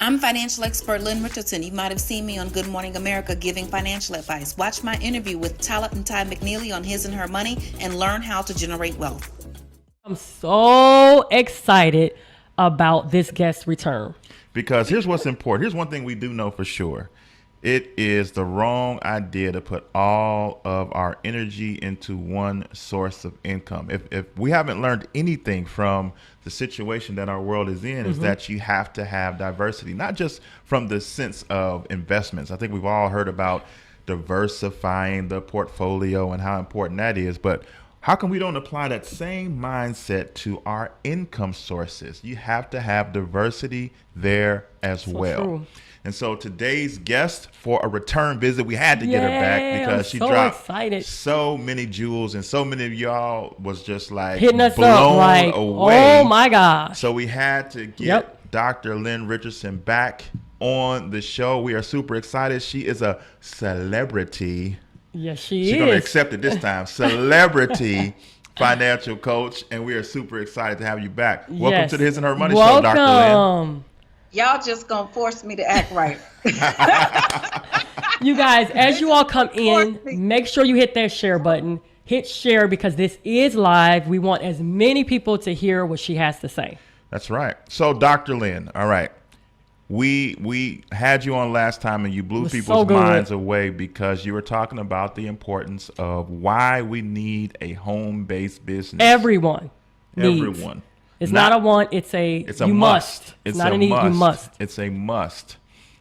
I'm financial expert Lynn Richardson. You might have seen me on Good Morning America giving financial advice. Watch my interview with Talat and Ty McNeely on His and Her Money and learn how to generate wealth. I'm so excited about this guest return. Because here's what's important. Here's one thing we do know for sure. It is the wrong idea to put all of our energy into one source of income. If we haven't learned anything from the situation that our world is in, is that you have to have diversity, not just from the sense of investments. I think we've all heard about diversifying the portfolio and how important that is, but how come we don't apply that same mindset to our income sources? You have to have diversity there as well. True. And so today's guest, for a return visit, we had to get her back because she dropped so many jewels, and so many of y'all was just like hitting us blown up, away. Oh my gosh. So we had to get Dr. Lynn Richardson back on the show. We are super excited. She is a celebrity. Yes, she's going to accept it this time. Celebrity financial coach, and we are super excited to have you back. Welcome to the His and Her Money Show, Dr. Lynn. Y'all just gonna force me to act right. You guys, as you all come in, make sure you hit that share button. Hit share because this is live. We want as many people to hear what she has to say. That's right. So, Dr. Lynn, all right. We had you on last time and you blew people's minds away because you were talking about the importance of why we need a home-based business. Everyone. It's not a want, it's a you must. It's not a need, you must. It's a must.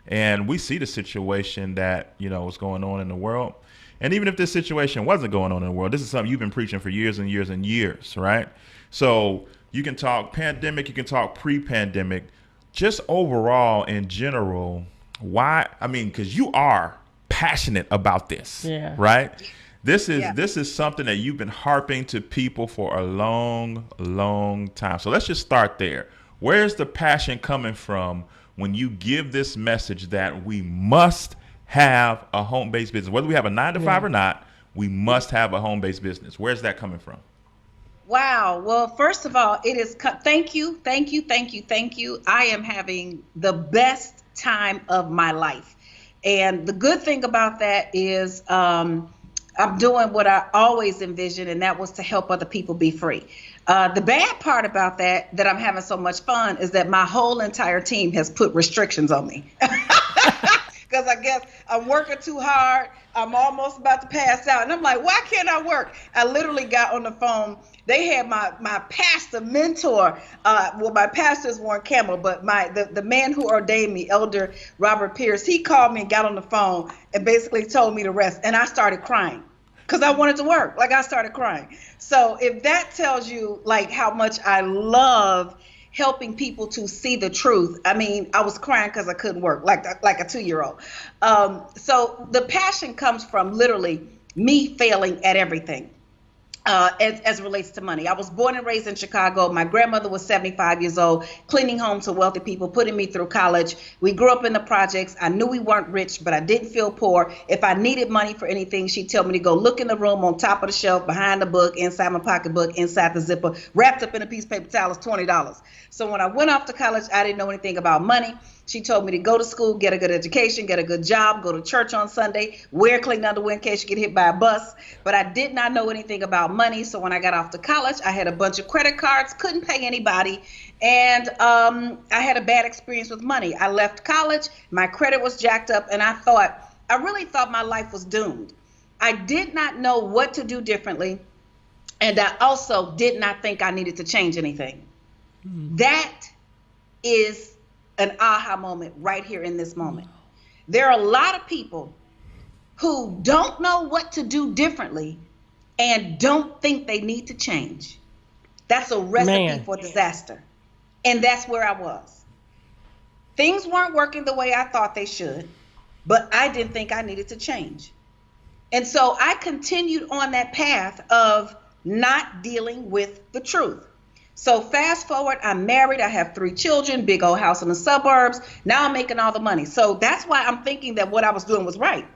And we see the situation that, is going on in the world. And even if this situation wasn't going on in the world, this is something you've been preaching for years and years and years, right? So you can talk pandemic, you can talk pre-pandemic, just overall in general, why? I mean, because you are passionate about this, right? This is something that you've been harping to people for a long, long time. So let's just start there. Where's the passion coming from when you give this message that we must have a home-based business? Whether we have a 9-to-5 or not, we must have a home-based business. Where's that coming from? Wow. Well, first of all, it is thank you. I am having the best time of my life. And the good thing about that is I'm doing what I always envisioned, and that was to help other people be free. The bad part about that I'm having so much fun, is that my whole entire team has put restrictions on me. Because I guess I'm working too hard. I'm almost about to pass out. And I'm like, why can't I work? I literally got on the phone. They had my pastor mentor. My pastors weren't Camel, but the man who ordained me, Elder Robert Pierce, he called me and got on the phone and basically told me to rest. And I started crying because I wanted to work. Like, I started crying. So if that tells you like how much I love helping people to see the truth. I mean, I was crying because I couldn't work like a 2-year-old. So the passion comes from literally me failing at everything. As relates to money. I was born and raised in Chicago. My grandmother was 75 years old, cleaning homes for wealthy people, putting me through college. We grew up in the projects. I knew we weren't rich, but I didn't feel poor. If I needed money for anything, she'd tell me to go look in the room on top of the shelf, behind the book, inside my pocketbook, inside the zipper, wrapped up in a piece of paper towel, is $20. So when I went off to college, I didn't know anything about money. She told me to go to school, get a good education, get a good job, go to church on Sunday, wear clean underwear in case you get hit by a bus. But I did not know anything about money. So when I got off to college, I had a bunch of credit cards, couldn't pay anybody. And I had a bad experience with money. I left college, my credit was jacked up, and I really thought my life was doomed. I did not know what to do differently. And I also did not think I needed to change anything. That is an aha moment right here in this moment. There are a lot of people who don't know what to do differently and don't think they need to change. That's a recipe for disaster. And that's where I was. Things weren't working the way I thought they should, but I didn't think I needed to change. And so I continued on that path of not dealing with the truth. So fast forward, I'm married, I have 3 children, big old house in the suburbs. Now I'm making all the money. So that's why I'm thinking that what I was doing was right.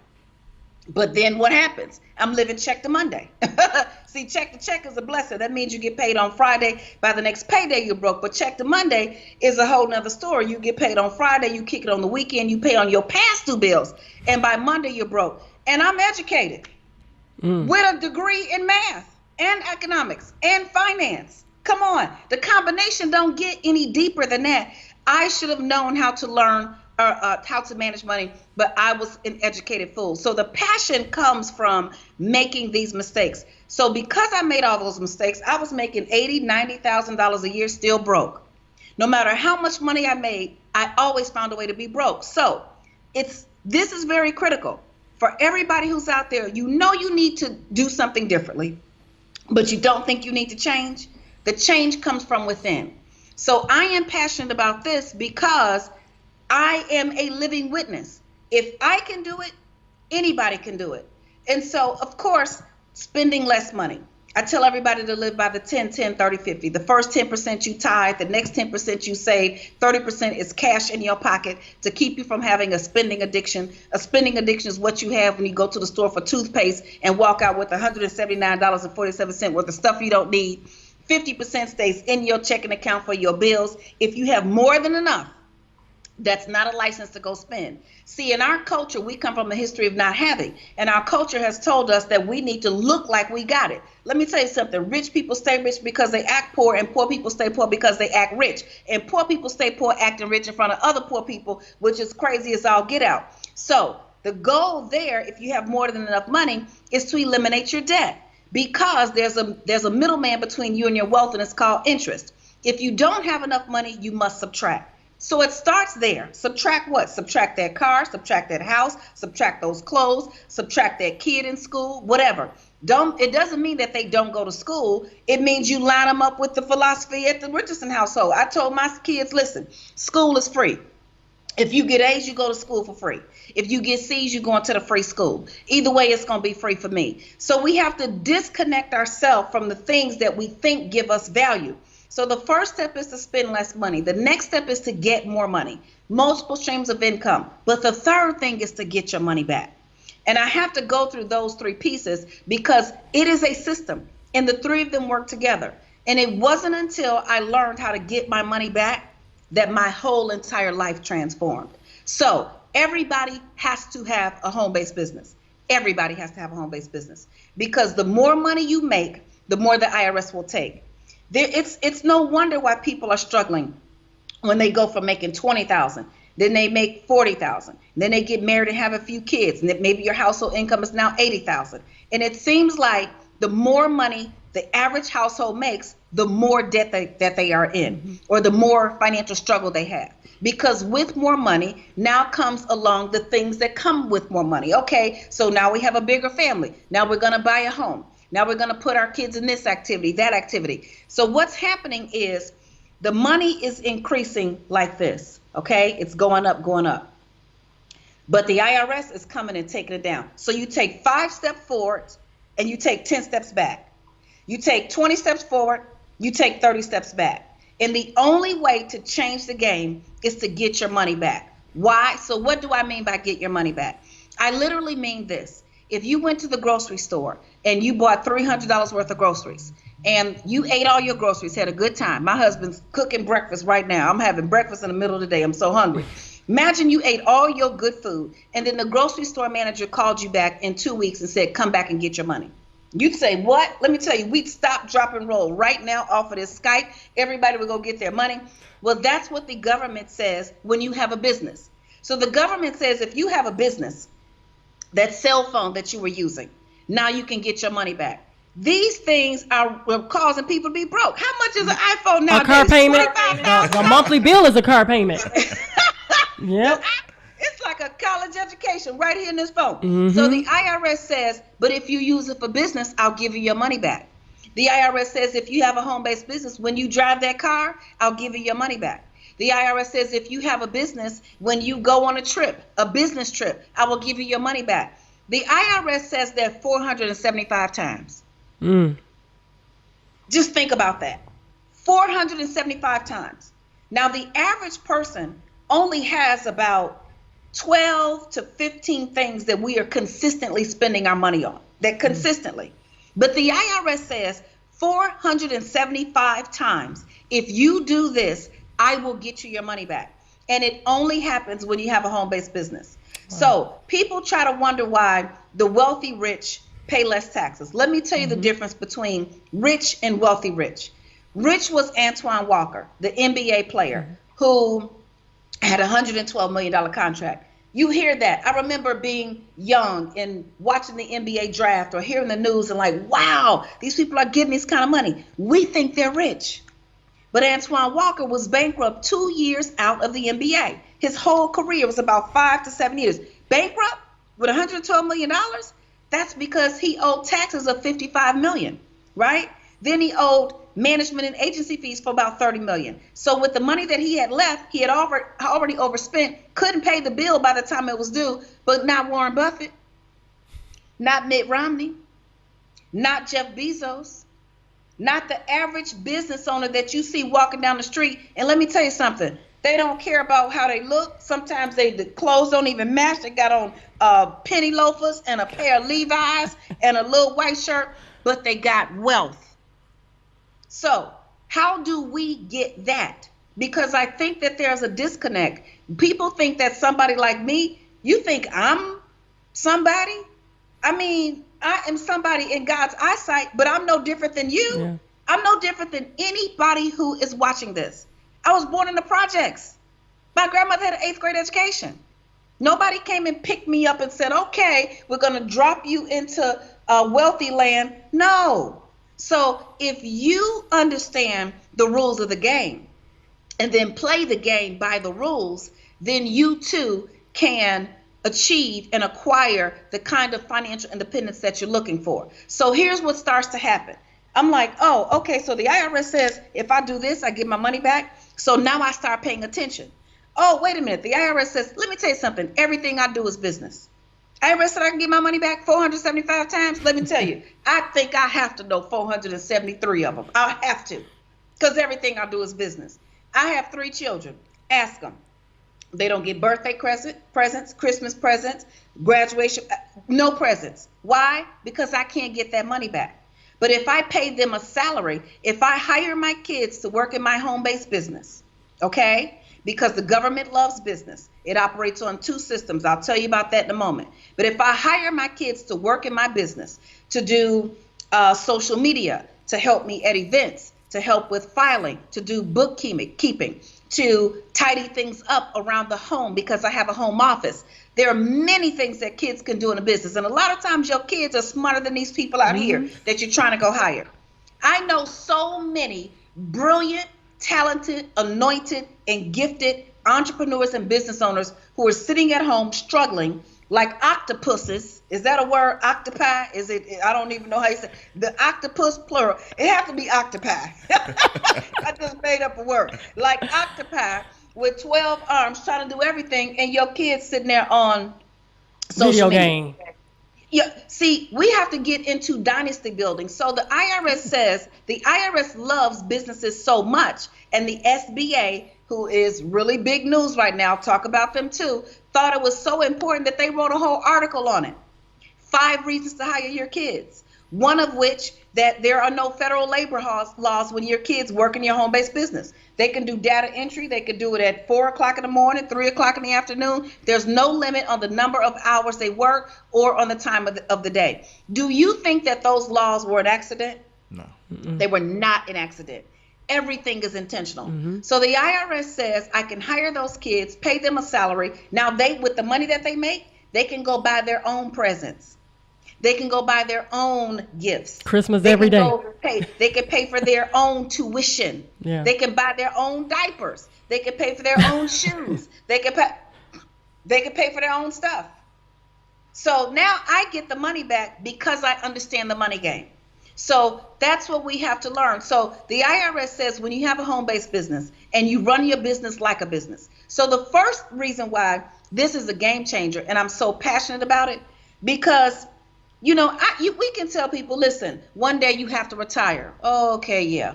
But then what happens? I'm living check to Monday. See, check to check is a blessing. That means you get paid on Friday. By the next payday, you're broke. But check to Monday is a whole nother story. You get paid on Friday, you kick it on the weekend, you pay on your past due bills. And by Monday, you're broke. And I'm educated with a degree in math and economics and finance. Come on. The combination don't get any deeper than that. I should have known how to learn how to manage money, but I was an educated fool. So the passion comes from making these mistakes. So because I made all those mistakes, I was making $80,000, $90,000 a year, still broke. No matter how much money I made, I always found a way to be broke. So this is very critical for everybody who's out there. You know you need to do something differently, but you don't think you need to change. The change comes from within. So I am passionate about this because I am a living witness. If I can do it, anybody can do it. And so, of course, spending less money. I tell everybody to live by the 10, 10, 30, 50. The first 10% you tithe, the next 10% you save, 30% is cash in your pocket to keep you from having a spending addiction. A spending addiction is what you have when you go to the store for toothpaste and walk out with $179.47 worth of stuff you don't need. 50% stays in your checking account for your bills. If you have more than enough, that's not a license to go spend. See, in our culture, we come from a history of not having, and our culture has told us that we need to look like we got it. Let me tell you something. Rich people stay rich because they act poor, and poor people stay poor because they act rich. And poor people stay poor acting rich in front of other poor people, which is crazy as all get out. So the goal there, if you have more than enough money, is to eliminate your debt, because there's a middleman between you and your wealth, and it's called interest. If you don't have enough money, you must subtract. So it starts there. Subtract what? Subtract that car, subtract that house, subtract those clothes, subtract that kid in school, whatever. It doesn't mean that they don't go to school. It means you line them up with the philosophy at the Richardson household. I told my kids, listen, school is free. If you get A's, you go to school for free. If you get C's, you go into the free school. Either way, it's going to be free for me. So we have to disconnect ourselves from the things that we think give us value. So the first step is to spend less money. The next step is to get more money, multiple streams of income. But the third thing is to get your money back. And I have to go through those three pieces because it is a system, and the three of them work together. And it wasn't until I learned how to get my money back that my whole entire life transformed. So everybody has to have a home-based business. Everybody has to have a home-based business, because the more money you make, the more the IRS will take. It's no wonder why people are struggling when they go from making $20,000, then they make $40,000, then they get married and have a few kids, and then maybe your household income is now $80,000. And it seems like the more money the average household makes, the more debt that they are in, or the more financial struggle they have. Because with more money now comes along the things that come with more money. Okay, so now we have a bigger family. Now we're going to buy a home. Now we're going to put our kids in this activity, that activity. So what's happening is the money is increasing like this, okay? It's going up, going up. But the IRS is coming and taking it down. So you take 5 steps forward and you take 10 steps back. You take 20 steps forward, you take 30 steps back. And the only way to change the game is to get your money back. Why? So what do I mean by get your money back? I literally mean this. If you went to the grocery store and you bought $300 worth of groceries and you ate all your groceries, had a good time. My husband's cooking breakfast right now. I'm having breakfast in the middle of the day. I'm so hungry. Imagine you ate all your good food, and then the grocery store manager called you back in 2 weeks and said, come back and get your money. You'd say, what? Let me tell you, we'd stop, drop, and roll right now off of this Skype. Everybody would go get their money. Well, that's what the government says when you have a business. So the government says if you have a business, that cell phone that you were using, now you can get your money back. These things are causing people to be broke. How much is an iPhone nowadays? A car payment. The monthly bill is a car payment. Yep. It's like a college education right here in this phone. So the IRS says, but if you use it for business, I'll give you your money back. The IRS says if you have a home-based business, when you drive that car, I'll give you your money back. The IRS says if you have a business, when you go on a trip, a business trip, I will give you your money back. The IRS says that 475 times. Just think about that. 475 times. Now, the average person only has about 12 to 15 things that we are consistently spending our money on, that consistently. But the IRS says 475 times, if you do this, I will get you your money back. And it only happens when you have a home-based business. Wow. So people try to wonder why the wealthy rich pay less taxes. Let me tell you the difference between rich and wealthy rich. Rich was Antoine Walker, the NBA player who had a $112 million contract. You hear that. I remember being young and watching the NBA draft or hearing the news and like, wow, these people are getting this kind of money. We think they're rich. But Antoine Walker was bankrupt 2 years out of the NBA. His whole career was about 5 to 7 years. Bankrupt with $112 million? That's because he owed taxes of $55 million, right? Then he owed management and agency fees for about $30 million. So with the money that he had left, he had already overspent, couldn't pay the bill by the time it was due. But not Warren Buffett, not Mitt Romney, not Jeff Bezos, not the average business owner that you see walking down the street. And let me tell you something, they don't care about how they look. Sometimes the clothes don't even match. They got on penny loafers and a pair of Levi's and a little white shirt, but they got wealth. So how do we get that? Because I think that there's a disconnect. People think that somebody like me, you think I'm somebody? I mean, I am somebody in God's eyesight, but I'm no different than you. Yeah. I'm no different than anybody who is watching this. I was born in the projects. My grandmother had an 8th grade education. Nobody came and picked me up and said, okay, we're going to drop you into wealthy land. No. So if you understand the rules of the game and then play the game by the rules, then you too can achieve and acquire the kind of financial independence that you're looking for. So here's what starts to happen. I'm like, oh, okay, so the IRS says if I do this, I get my money back. So now I start paying attention. Oh, wait a minute. The IRS says, let me tell you something. Everything I do is business. IRS said I can get my money back 475 times. Let me tell you, I think I have to know 473 of them. I have to, because everything I do is business. I have 3 children. Ask them. They don't get birthday presents, Christmas presents, graduation, no presents. Why? Because I can't get that money back. But if I pay them a salary, if I hire my kids to work in my home-based business, okay, because the government loves business. It operates on 2 systems. I'll tell you about that in a moment. But if I hire my kids to work in my business, to do social media, to help me at events, to help with filing, to do bookkeeping, to tidy things up around the home because I have a home office. There are many things that kids can do in a business. And a lot of times your kids are smarter than these people out here that you're trying to go hire. I know so many brilliant, talented, anointed, and gifted entrepreneurs and business owners who are sitting at home struggling like octopuses. Is that a word? Octopi? Is it? I don't even know how you say it. The octopus plural. It has to be octopi. I just made up a word. Like octopi with 12 arms trying to do everything, and your kids sitting there on social media. Video game. Yeah, see, we have to get into dynasty building. So the IRS says the IRS loves businesses so much, and the SBA, who is really big news right now, talk about them too, thought it was so important that they wrote a whole article on it. 5 reasons to hire your kids. One of which that there are no federal labor laws when your kids work in your home-based business. They can do data entry. They can do it at 4 o'clock in the morning, 3 o'clock in the afternoon. There's no limit on the number of hours they work or on the time of the day. Do you think that those laws were an accident? No. They were not an accident. Everything is intentional. So the IRS says I can hire those kids, pay them a salary. Now they, with the money that they make, they can go buy their own presents. They can go buy their own gifts. Christmas every day. They can pay for their own tuition. Yeah. They can buy their own diapers. They can pay for their own shoes. They can pay for their own stuff. So now I get the money back because I understand the money game. So that's what we have to learn. So the IRS says when you have a home-based business and you run your business like a business. So the first reason why this is a game changer, and I'm so passionate about it, because you know, we can tell people, listen, one day you have to retire. Oh, okay, yeah.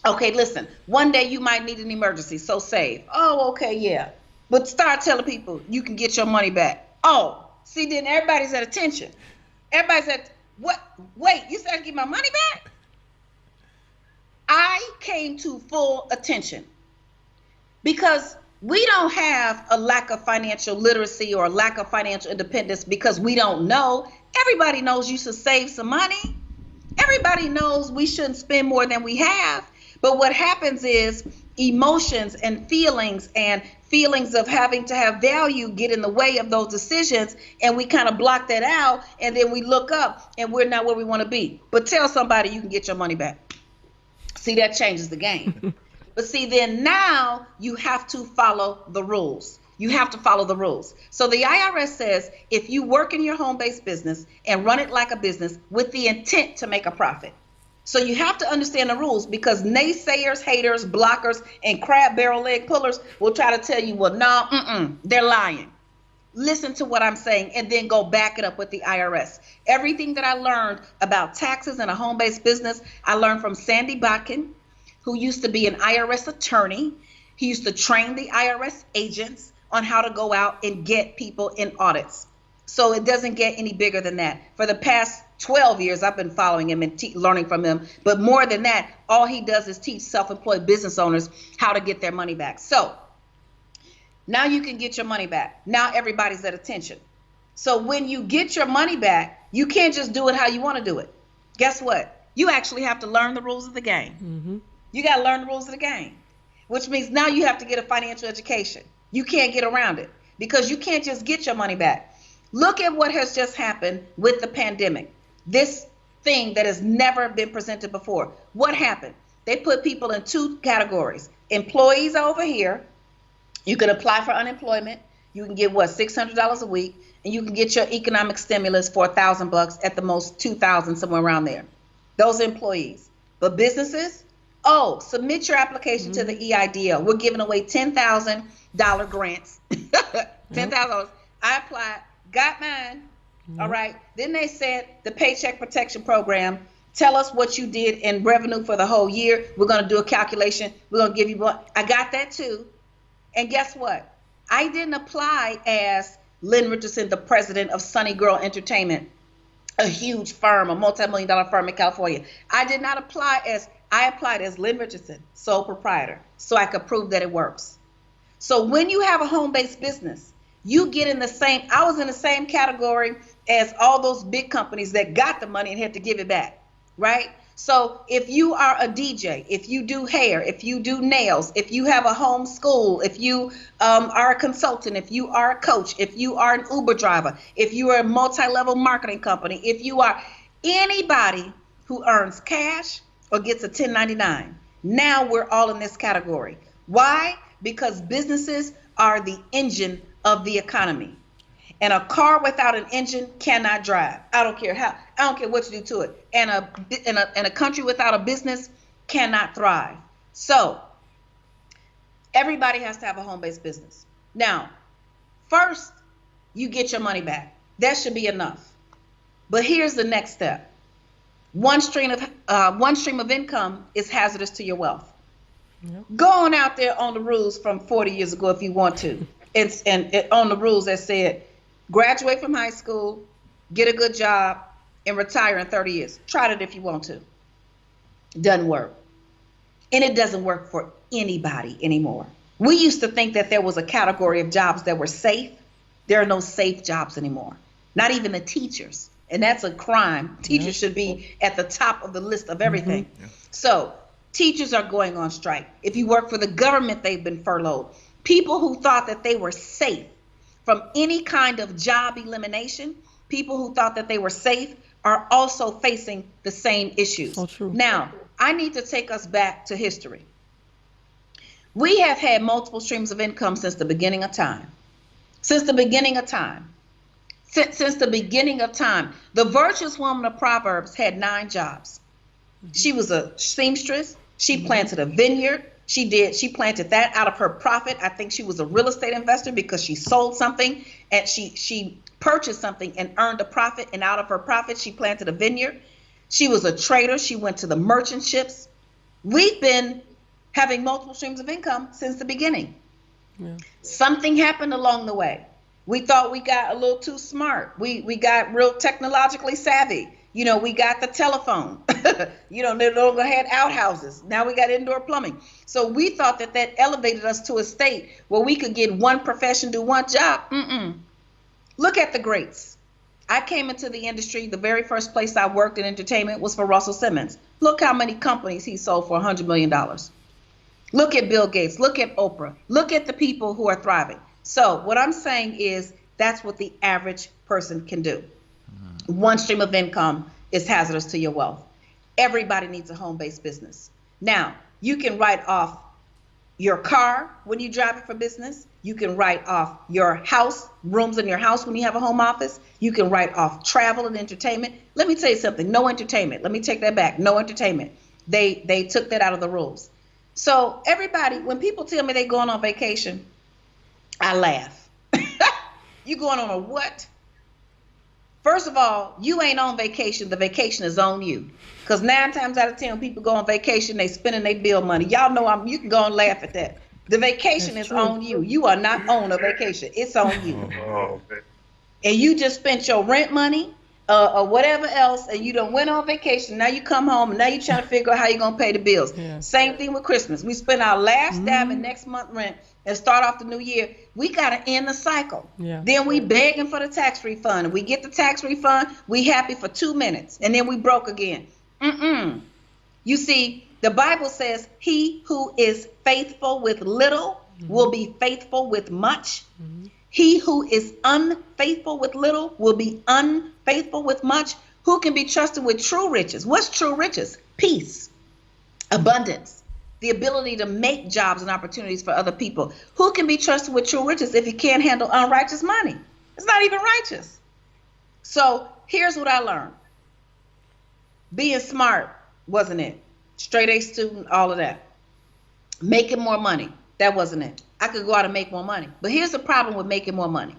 Okay, listen, one day you might need an emergency, so save. Oh, okay, yeah. But start telling people you can get your money back. Oh, see, then everybody's at attention. Everybody's at, what? Wait, you said I get my money back? I came to full attention because we don't have a lack of financial literacy or a lack of financial independence because we don't know. Everybody knows you should save some money. Everybody knows we shouldn't spend more than we have. But what happens is emotions and feelings of having to have value get in the way of those decisions, and we kind of block that out, and then we look up and we're not where we want to be. But tell somebody you can get your money back. See, that changes the game. But see, then now you have to follow the rules. You have to follow the rules. So the IRS says if you work in your home-based business and run it like a business with the intent to make a profit. So you have to understand the rules, because naysayers, haters, blockers, and crab barrel leg pullers will try to tell you, well, no, they're lying. Listen to what I'm saying and then go back it up with the IRS. Everything that I learned about taxes in a home-based business, I learned from Sandy Botkin, who used to be an IRS attorney. He used to train the IRS agents on how to go out and get people in audits. So it doesn't get any bigger than that. For the past 12 years, I've been following him and learning from him. But more than that, all he does is teach self-employed business owners how to get their money back. So now you can get your money back. Now everybody's at attention. So when you get your money back, you can't just do it how you want to do it. Guess what? You actually have to learn the rules of the game. Mm-hmm. You got to learn the rules of the game, which means now you have to get a financial education. You can't get around it because you can't just get your money back. Look at what has just happened with the pandemic. This thing that has never been presented before. What happened? They put people in two categories. Employees over here, you can apply for unemployment. You can get what, $600 a week, and you can get your economic stimulus for $1,000, at the most $2,000, somewhere around there. Those employees. But businesses, submit your application to the EIDL. We're giving away $10,000 grants. $10,000. I applied, got mine. All right. Then they said the Paycheck Protection Program, tell us what you did in revenue for the whole year. We're going to do a calculation. We're going to give you what. I got that too. And guess what? I didn't apply as Lynn Richardson, the president of Sunny Girl Entertainment, a huge firm, a multi-million-dollar firm in California. I did not apply as, I applied as Lynn Richardson, sole proprietor, so I could prove that it works. So when you have a home-based business, you get in the same, I was in the same category as all those big companies that got the money and had to give it back, right? So if you are a DJ, if you do hair, if you do nails, if you have a home school, if you are a consultant, if you are a coach, if you are an Uber driver, if you are a multi-level marketing company, if you are anybody who earns cash or gets a 1099, now we're all in this category. Why? Because businesses are the engine of the economy. And a car without an engine cannot drive. I don't care how. I don't care what you do to it. And a country without a business cannot thrive. So everybody has to have a home-based business. Now, first, you get your money back. That should be enough. But here's the next step. One stream of income is hazardous to your wealth. Yep. Go on out there on the rules from 40 years ago if you want to. And on the rules that said, graduate from high school, get a good job, and retire in 30 years. Try it if you want to. Doesn't work. And it doesn't work for anybody anymore. We used to think that there was a category of jobs that were safe. There are no safe jobs anymore. Not even the teachers. And that's a crime. Teachers should be at the top of the list of everything. Mm-hmm. Yeah. So teachers are going on strike. If you work for the government, they've been furloughed. People who thought that they were safe from any kind of job elimination, people who thought that they were safe are also facing the same issues. So true. Now, I need to take us back to history. We have had multiple streams of income since the beginning of time. Since the beginning of time. Since the beginning of time. The virtuous woman of Proverbs had 9 jobs. She was a seamstress. She planted a vineyard. She planted that out of her profit. I think she was a real estate investor because she sold something and she purchased something and earned a profit, and out of her profit, she planted a vineyard. She was a trader. She went to the merchant ships. We've been having multiple streams of income since the beginning. Yeah. Something happened along the way. We thought we got a little too smart. We got real technologically savvy. We got the telephone. They no longer had outhouses. Now we got indoor plumbing. So we thought that elevated us to a state where we could get one profession, do one job. Look at the greats. I came into the industry. The very first place I worked in entertainment was for Russell Simmons. Look how many companies he sold for $100 million. Look at Bill Gates. Look at Oprah. Look at the people who are thriving. So what I'm saying is that's what the average person can do. One stream of income is hazardous to your wealth. Everybody needs a home-based business. Now, you can write off your car when you drive it for business. You can write off your house, rooms in your house when you have a home office. You can write off travel and entertainment. Let me tell you something, no entertainment. Let me take that back, no entertainment. They took that out of the rules. So everybody, when people tell me they're going on vacation, I laugh. You going on a what? First of all, you ain't on vacation. The vacation is on you. Because 9 times out of 10, when people go on vacation, they spending their bill money. Y'all know you can go and laugh at that. The vacation is on you. You are not on a vacation. It's on you. And you just spent your rent money or whatever else, and you done went on vacation. Now you come home, and now you trying to figure out how you're going to pay the bills. Yeah. Same thing with Christmas. We spend our last dab in next month rent and start off the new year. We got to end the cycle. Yeah. Then we begging for the tax refund. We get the tax refund. We happy for 2 minutes, and then we broke again. You see, the Bible says he who is faithful with little will be faithful with much. He who is unfaithful with little will be unfaithful with much. Who can be trusted with true riches? What's true riches? Peace, abundance, the ability to make jobs and opportunities for other people. Who can be trusted with true riches if you can't handle unrighteous money? It's not even righteous. So here's what I learned. Being smart wasn't it. Straight A student, all of that. Making more money, that wasn't it. I could go out and make more money. But here's the problem with making more money.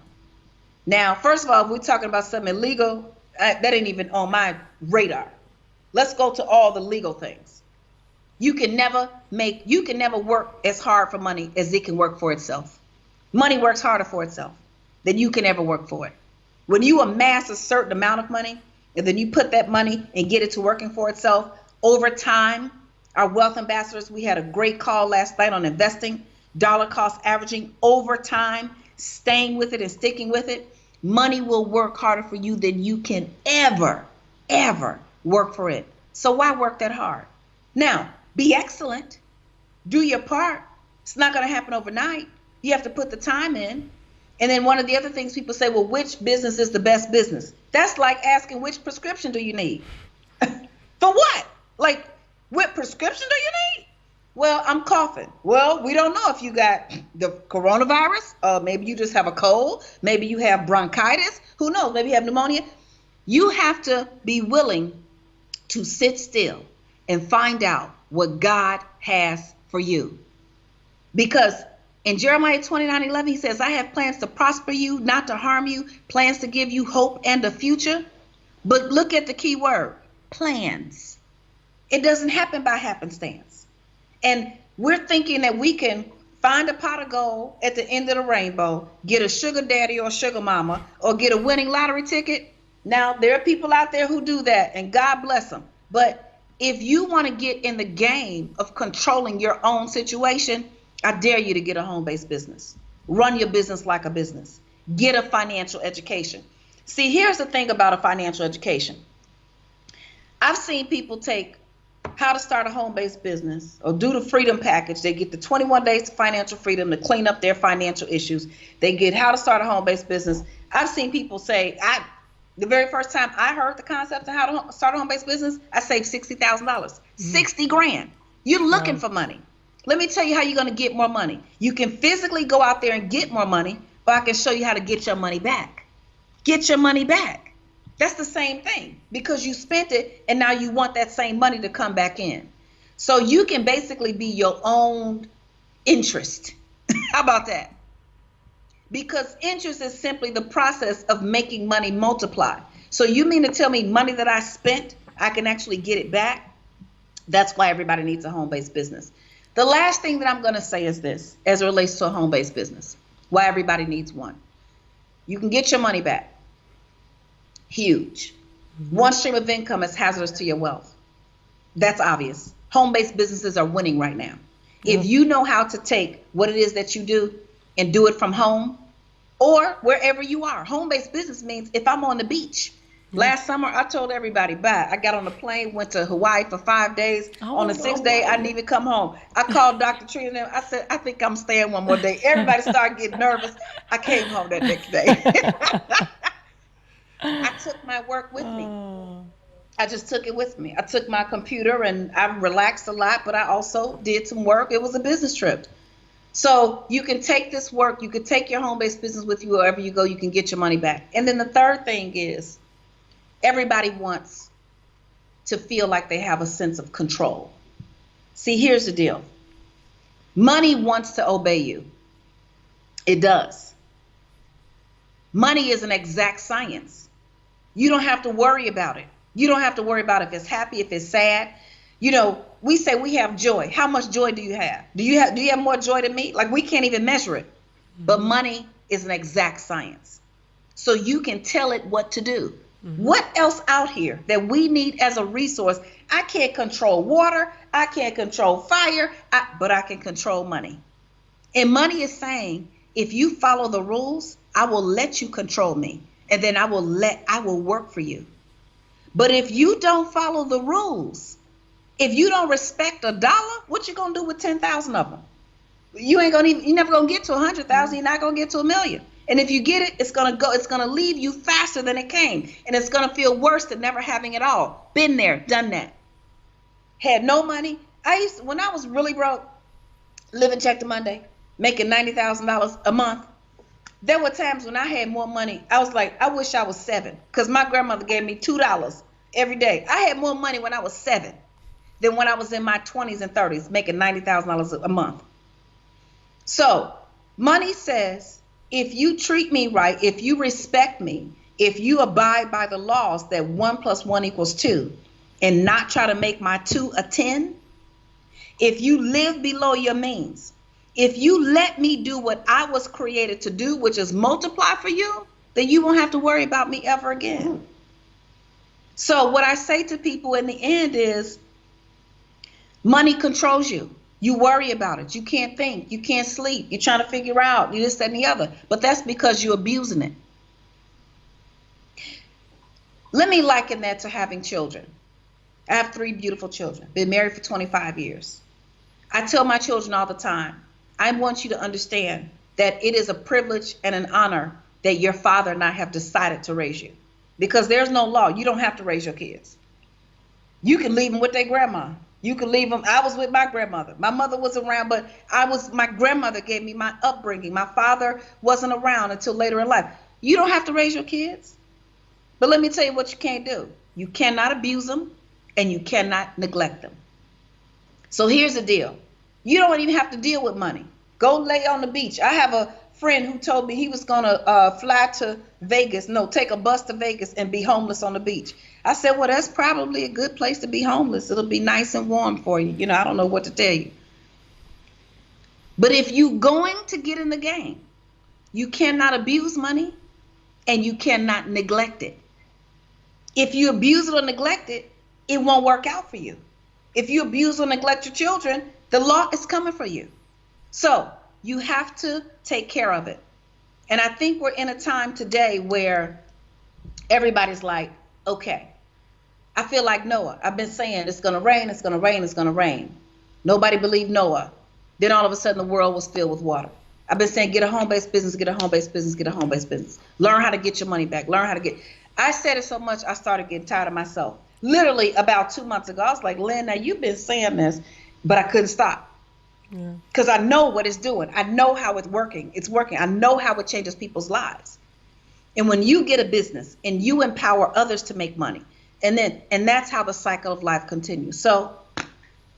Now, first of all, if we're talking about something illegal, that ain't even on my radar. Let's go to all the legal things. You can never work as hard for money as it can work for itself. Money works harder for itself than you can ever work for it. When you amass a certain amount of money, and then you put that money and get it to working for itself, over time, our wealth ambassadors, we had a great call last night on investing, dollar cost averaging over time, staying with it and sticking with it. Money will work harder for you than you can ever work for it. So why work that hard? Now, be excellent. Do your part. It's not going to happen overnight. You have to put the time in. And then one of the other things people say, well, which business is the best business? That's like asking, which prescription do you need? For what? Like, what prescription do you need? Well, I'm coughing. Well, we don't know if you got the coronavirus. Maybe you just have a cold. Maybe you have bronchitis. Who knows? Maybe you have pneumonia. You have to be willing to sit still and find out what God has for you. Because in Jeremiah 29:11, he says, I have plans to prosper you, not to harm you, plans to give you hope and a future. But look at the key word, plans. It doesn't happen by happenstance. And we're thinking that we can find a pot of gold at the end of the rainbow, get a sugar daddy or sugar mama, or get a winning lottery ticket. Now, there are people out there who do that, and God bless them. But if you want to get in the game of controlling your own situation, I dare you to get a home-based business. Run your business like a business. Get a financial education. See, here's the thing about a financial education. I've seen people take how to start a home-based business or do the freedom package. They get the 21 days to financial freedom to clean up their financial issues. They get how to start a home-based business. I've seen people say, the very first time I heard the concept of how to start a home-based business, I saved $60,000, 60 grand. You're looking for money. Let me tell you how you're going to get more money. You can physically go out there and get more money, but I can show you how to get your money back. Get your money back. That's the same thing because you spent it and now you want that same money to come back in. So you can basically be your own interest. How about that? Because interest is simply the process of making money multiply. So you mean to tell me money that I spent, I can actually get it back? That's why everybody needs a home-based business. The last thing that I'm going to say is this, as it relates to a home-based business, why everybody needs one. You can get your money back. Huge. One stream of income is hazardous to your wealth. That's obvious. Home-based businesses are winning right now. If you know how to take what it is that you do and do it from home or wherever you are. Home-based business means if I'm on the beach. Last summer, I told everybody, bye. I got on a plane, went to Hawaii for 5 days. On the 6th day, I didn't even come home. I called Dr. Trina and them. I said, I think I'm staying one more day. Everybody started getting nervous. I came home that next day. I took my work with me. I just took it with me. I took my computer and I relaxed a lot, but I also did some work. It was a business trip. So you can take this work. You can take your home-based business with you wherever you go. You can get your money back. And then the third thing is, everybody wants to feel like they have a sense of control. See, here's the deal. Money wants to obey you. It does. Money is an exact science. You don't have to worry about it. You don't have to worry about if it's happy, if it's sad. You know, we say we have joy. How much joy do you have? Do you have more joy than me? Like, we can't even measure it. But money is an exact science. So you can tell it what to do. What else out here that we need as a resource? I can't control water. I can't control fire, but I can control money. And money is saying, if you follow the rules, I will let you control me. And then I will work for you. But if you don't follow the rules, if you don't respect $1, what you gonna do with 10,000 of them? You're never gonna get to 100,000. You're not gonna get to 1,000,000. And if you get it, it's gonna leave you faster than it came. And it's gonna feel worse than never having it all. Been there, done that. Had no money. When I was really broke, living check to Monday, making $90,000 a month, there were times when I had more money. I was like, I wish I was 7, because my grandmother gave me $2 every day. I had more money when I was 7 than when I was in my 20s and 30s, making $90,000 a month. So money says, if you treat me right, if you respect me, if you abide by the laws that 1 + 1 = 2, and not try to make my 2 a 10, if you live below your means, if you let me do what I was created to do, which is multiply for you, then you won't have to worry about me ever again. So what I say to people in the end is, money controls you. You worry about it. You can't think. You can't sleep. You're trying to figure out this, that, and the other. But that's because you're abusing it. Let me liken that to having children. I have 3 beautiful children. Been married for 25 years. I tell my children all the time, I want you to understand that it is a privilege and an honor that your father and I have decided to raise you. Because there's no law. You don't have to raise your kids. You can leave them with their grandma. You can leave them. I was with my grandmother. My mother was around, but my grandmother gave me my upbringing. My father wasn't around until later in life. You don't have to raise your kids. But let me tell you what you can't do. You cannot abuse them, and you cannot neglect them. So here's the deal. You don't even have to deal with money. Go lay on the beach. I have a friend who told me he was going to fly to Vegas. No, take a bus to Vegas and be homeless on the beach. I said, well, that's probably a good place to be homeless. It'll be nice and warm for you. You know, I don't know what to tell you. But if you're going to get in the game, you cannot abuse money and you cannot neglect it. If you abuse it or neglect it, it won't work out for you. If you abuse or neglect your children, the law is coming for you. So you have to take care of it. And I think we're in a time today where everybody's like, okay, I feel like Noah. I've been saying it's going to rain, it's going to rain, it's going to rain. Nobody believed Noah. Then all of a sudden the world was filled with water. I've been saying, get a home-based business, get a home-based business, get a home-based business. Learn how to get your money back. Learn how to get. I said it so much, I started getting tired of myself. Literally about 2 months ago, I was like, Lynn, now you've been saying this, but I couldn't stop. Because I know what it's doing. I know how it's working. It's working. I know how it changes people's lives. And when you get a business and you empower others to make money, and that's how the cycle of life continues. So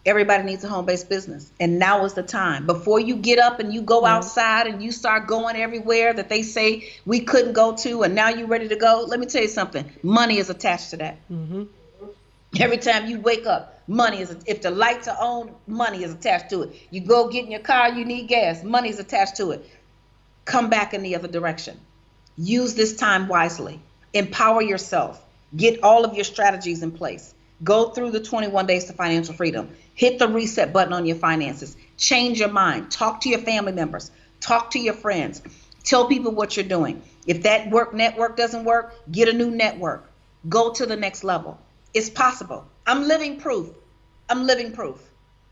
everybody needs a home-based business. And now is the time. Before you get up and you go outside and you start going everywhere that they say we couldn't go to, and now you're ready to go, let me tell you something. Money is attached to that. Every time you wake up, money is, if the lights are on, money is attached to it. You go get in your car, you need gas, money is attached to it. Come back in the other direction. Use this time wisely. Empower yourself. Get all of your strategies in place. Go through the 21 days to financial freedom. Hit the reset button on your finances. Change your mind. Talk to your family members. Talk to your friends. Tell people what you're doing. If that network doesn't work, get a new network. Go to the next level. It's possible. I'm living proof. I'm living proof.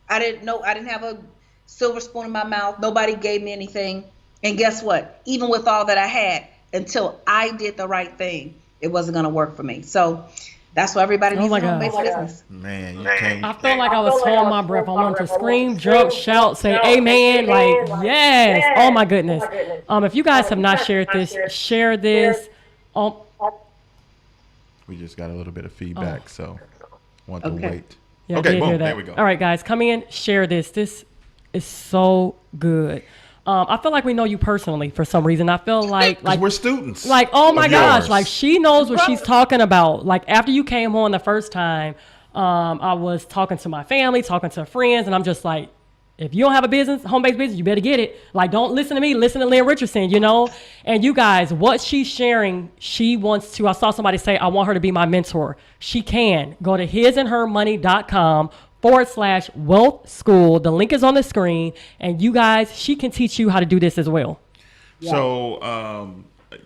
I didn't have a silver spoon in my mouth. Nobody gave me anything. And guess what? Even with all that I had, until I did the right thing, it wasn't going to work for me. So that's why everybody needs a home-based business. Man, you can't. I felt like I was holding my breath. I wanted to scream, jump, shout, say amen. Like, yes. Oh, my goodness. If you guys have not shared this, share this. We just got a little bit of feedback, so want to wait. Yeah, okay, boom, there we go. All right, guys, come in, share this. This is so good. I feel like we know you personally for some reason. I feel like we're students. Like, oh my gosh, yours. like she knows what she's talking about. Like after you came on the first time, I was talking to my family, talking to friends, and I'm just like, if you don't have a business, home-based business, you better get it. Like, don't listen to me, listen to Lynn Richardson, you know? And you guys, what she's sharing, she wants to, I saw somebody say, I want her to be my mentor. She can. Go to hisandhermoney.com/wealth school. The link is on the screen. And you guys, she can teach you how to do this as well. Yeah. So,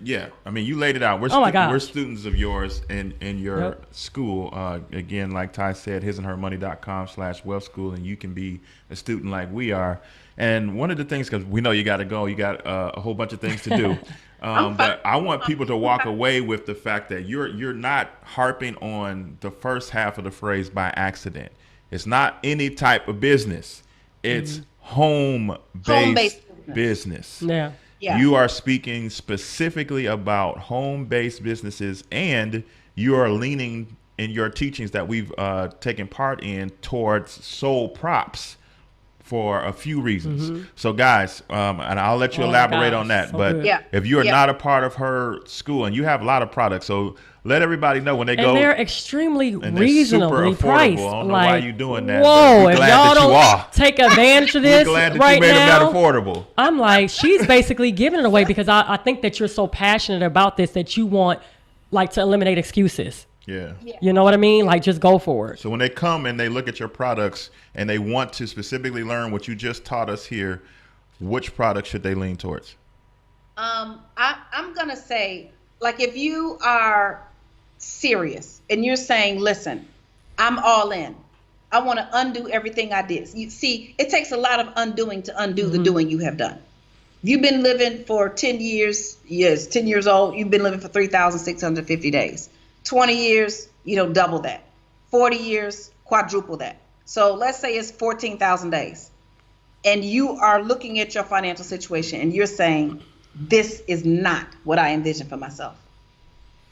yeah, I mean, you laid it out. We're students of yours in your school. Again, like Ty said, hisandhermoney.com/wealth school, and you can be a student like we are. And one of the things, because we know you got to go, you got a whole bunch of things to do. But I want people to walk away with the fact that you're not harping on the first half of the phrase by accident. It's not any type of business. It's home-based business. Yeah. Yeah. You are speaking specifically about home-based businesses, and you are leaning in your teachings that we've taken part in towards sole props for a few reasons. So guys, and I'll let you elaborate on that. So but if you are not a part of her school, and you have a lot of products, so let everybody know when they go. And they're extremely reasonably priced. I don't know why you're doing that. Whoa, if y'all don't take advantage of this glad that right you made now, them that affordable. I'm like, she's basically giving it away because I think that you're so passionate about this that you want like to eliminate excuses. Yeah. You know what I mean? Like, just go for it. So when they come and they look at your products and they want to specifically learn what you just taught us here, which product should they lean towards? I'm going to say, like, if you are serious and you're saying, listen, I'm all in. I want to undo everything I did. You see, it takes a lot of undoing to undo the doing you have done. You've been living for 10 years. Yes, 10 years old. You've been living for 3,650 days. 20 years, double that. 40 years, quadruple that. So let's say it's 14,000 days. And you are looking at your financial situation and you're saying, this is not what I envisioned for myself.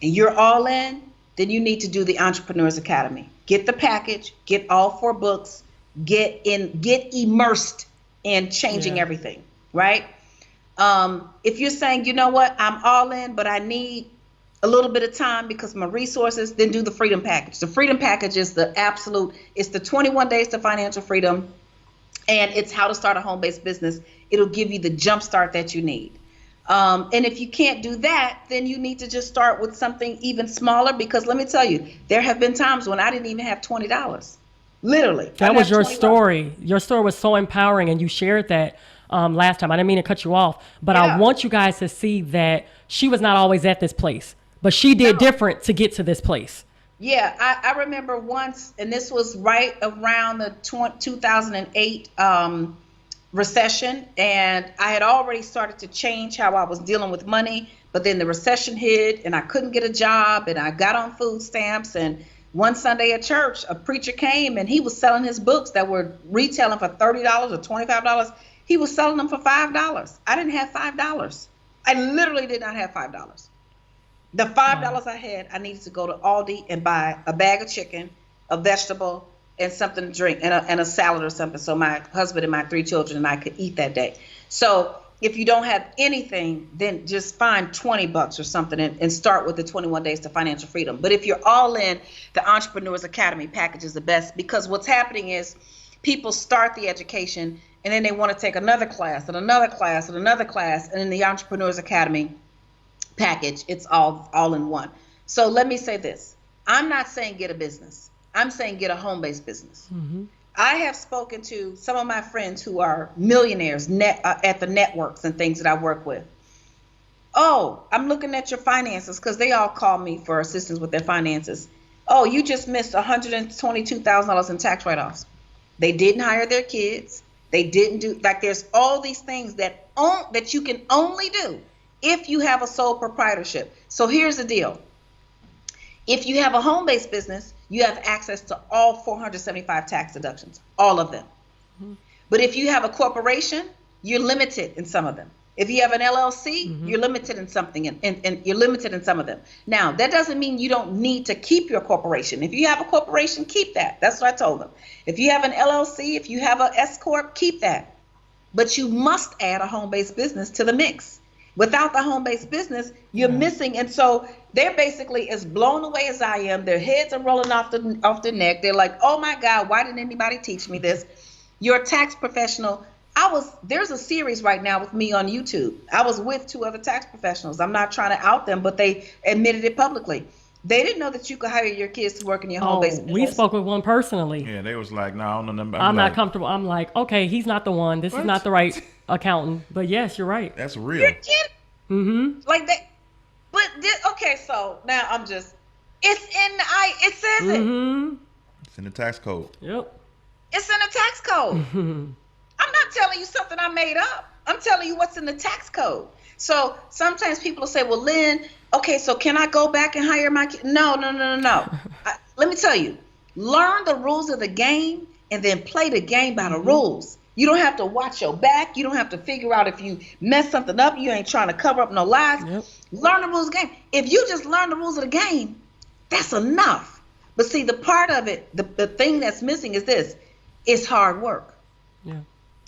And you're all in, then you need to do the Entrepreneurs Academy. Get the package, get all 4 books, get immersed in changing everything, right? If you're saying, you know what, I'm all in, but I need a little bit of time because of my resources, then do the Freedom Package. The Freedom Package is it's the 21 days to financial freedom, and it's how to start a home-based business. It'll give you the jump start that you need. And if you can't do that, then you need to just start with something even smaller, because let me tell you, there have been times when I didn't even have $20. Literally. That was your story. Your story was so empowering, and you shared that last time. I didn't mean to cut you off, but I want you guys to see that she was not always at this place, but she did different to get to this place. Yeah, I remember once, and this was right around the 2008 recession, and I had already started to change how I was dealing with money, but then the recession hit and I couldn't get a job and I got on food stamps. And one Sunday at church, a preacher came and he was selling his books that were retailing for $30 or $25. He was selling them for $5. I didn't have $5. I literally did not have $5. The $5 I had, I needed to go to Aldi and buy a bag of chicken, a vegetable, and something to drink, and a salad or something, so my husband and my 3 children and I could eat that day. So If you don't have anything, then just find $20 or something and start with the 21 Days to Financial Freedom. But if you're all in, the Entrepreneurs Academy package is the best, because what's happening is people start the education and then they want to take another class and another class and another class. And in the Entrepreneurs Academy package, it's all in one. So let me say this. I'm not saying get a business. I'm saying get a home-based business. Mm-hmm. I have spoken to some of my friends who are millionaires at the networks and things that I work with. Oh, I'm looking at your finances, because they all call me for assistance with their finances. Oh, you just missed $122,000 in tax write-offs. They didn't hire their kids. They didn't do, like, there's all these things that you can only do if you have a sole proprietorship. So here's the deal. If you have a home-based business, you have access to all 475 tax deductions, all of them. Mm-hmm. But if you have a corporation, you're limited in some of them. If you have an LLC, mm-hmm. you're limited in something, and you're limited in some of them. Now, that doesn't mean you don't need to keep your corporation. If you have a corporation, keep that. That's what I told them. If you have an LLC, if you have an S Corp, keep that. But you must add a home-based business to the mix. Without the home-based business, you're missing. And so they're basically as blown away as I am. Their heads are rolling off their neck. They're like, oh my God, why didn't anybody teach me this? You're a tax professional. There's a series right now with me on YouTube. I was with 2 other tax professionals. I'm not trying to out them, but they admitted it publicly. They didn't know that you could hire your kids to work in your home-based business. We spoke with one personally. Yeah, they was like, no, I don't know nothing about I'm not comfortable. I'm like, okay, he's not the one. This is not the right accountant. But yes, you're right. That's real. You're kidding. Mm-hmm. Like that. But okay, so now it says it. Mm-hmm. It's in the tax code. Yep. It's in the tax code. Mm-hmm. I'm not telling you something I made up. I'm telling you what's in the tax code. So sometimes people will say, well, Lynn, okay, so can I go back and hire my kid? No. Let me tell you, learn the rules of the game and then play the game by the rules. You don't have to watch your back. You don't have to figure out if you mess something up. You ain't trying to cover up no lies. Yep. Learn the rules of the game. If you just learn the rules of the game, that's enough. But see, the part of it, the thing that's missing is this. It's hard work. Yeah.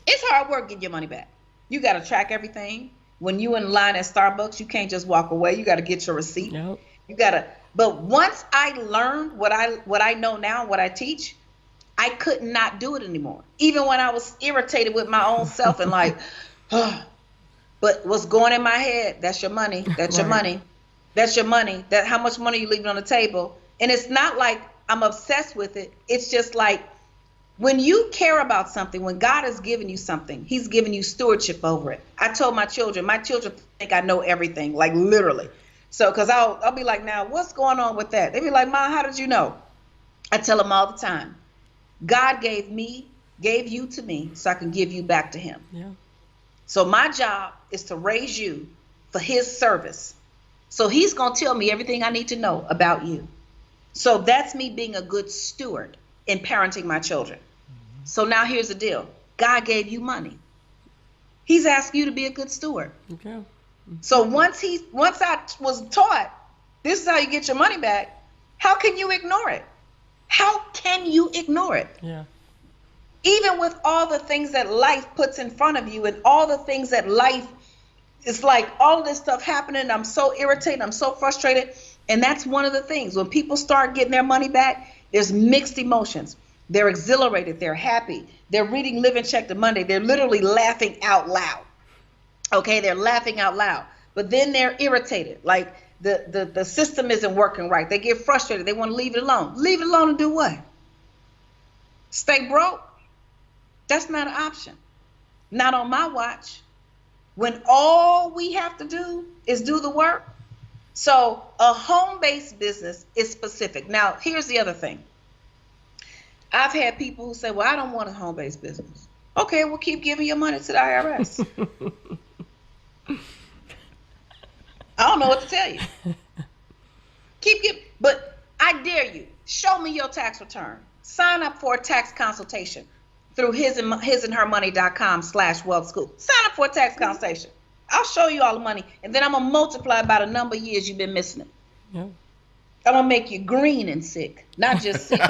It's hard work getting your money back. You got to track everything. When you in line at Starbucks, you can't just walk away. You got to get your receipt. Yep. You got to. But once I learned what I know now, what I teach, I could not do it anymore. Even when I was irritated with my own self and like, but what's going in my head? That's your money. That's your money. That's your money. That how much money you leaving on the table? And it's not like I'm obsessed with it. It's just like when you care about something, when God has given you something, He's given you stewardship over it. I told my children think I know everything, like literally. So, because I'll be like, now what's going on with that? They be like, Mom, how did you know? I tell them all the time. God gave you to me so I can give you back to Him. Yeah. So my job is to raise you for His service. So He's going to tell me everything I need to know about you. So that's me being a good steward in parenting my children. Mm-hmm. So now here's the deal. God gave you money. He's asked you to be a good steward. Okay. Mm-hmm. So once I was taught, this is how you get your money back, how can you ignore it? How can you ignore it? Yeah. Even with all the things that life puts in front of you and all the things that life is like, all this stuff happening, I'm so irritated, I'm so frustrated. And that's one of the things. When people start getting their money back, there's mixed emotions. They're exhilarated, they're happy. They're reading Live and Check the Monday. They're literally laughing out loud. Okay, they're laughing out loud. But then they're irritated. Like, the system isn't working right. They get frustrated. They want to leave it alone. Leave it alone and do what? Stay broke? That's not an option. Not on my watch. When all we have to do is do the work. So a home-based business is specific. Now, here's the other thing. I've had people who say, well, I don't want a home-based business. Okay, well, keep giving your money to the IRS. I don't know what to tell you. But I dare you, show me your tax return. Sign up for a tax consultation through hisandhermoney.com/wealth school. Sign up for a tax consultation. I'll show you all the money, and then I'm going to multiply by the number of years you've been missing it. Yeah. I'm going to make you green and sick, not just sick.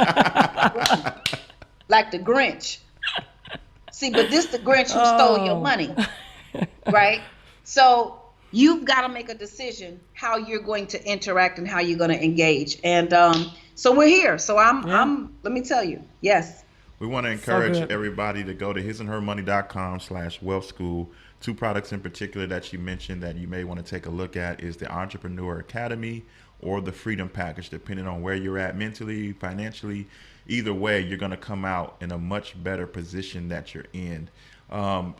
Like the Grinch. See, but this the Grinch who stole your money. right? So you've got to make a decision how you're going to interact and how you're going to engage. And so we're here. So let me tell you, yes. We want to encourage everybody to go to hisandhermoney.com/wealth school. Two products in particular that you mentioned that you may want to take a look at is the Entrepreneur Academy or the Freedom Package, depending on where you're at mentally, financially. Either way, you're going to come out in a much better position that you're in. I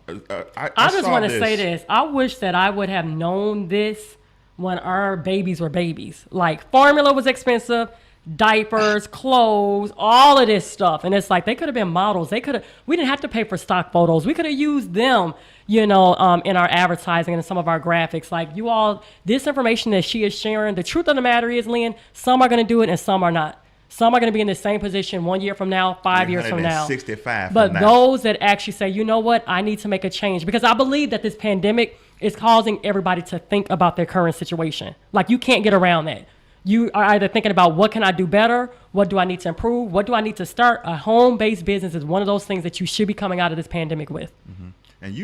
just want to say this. I wish that I would have known this when our babies were babies. Like, formula was expensive, diapers, clothes, all of this stuff. And it's like, they could have been models. We didn't have to pay for stock photos. We could have used them, in our advertising and some of our graphics. Like, you all, this information that she is sharing, the truth of the matter is, Lynn, some are going to do it and some are not. Some are going to be in the same position 1 year from now, 5 years from now. 65 but those that actually say, you know what, I need to make a change. Because I believe that this pandemic is causing everybody to think about their current situation. Like, you can't get around that. You are either thinking about, what can I do better? What do I need to improve? What do I need to start? A home-based business is one of those things that you should be coming out of this pandemic with. Mm-hmm. And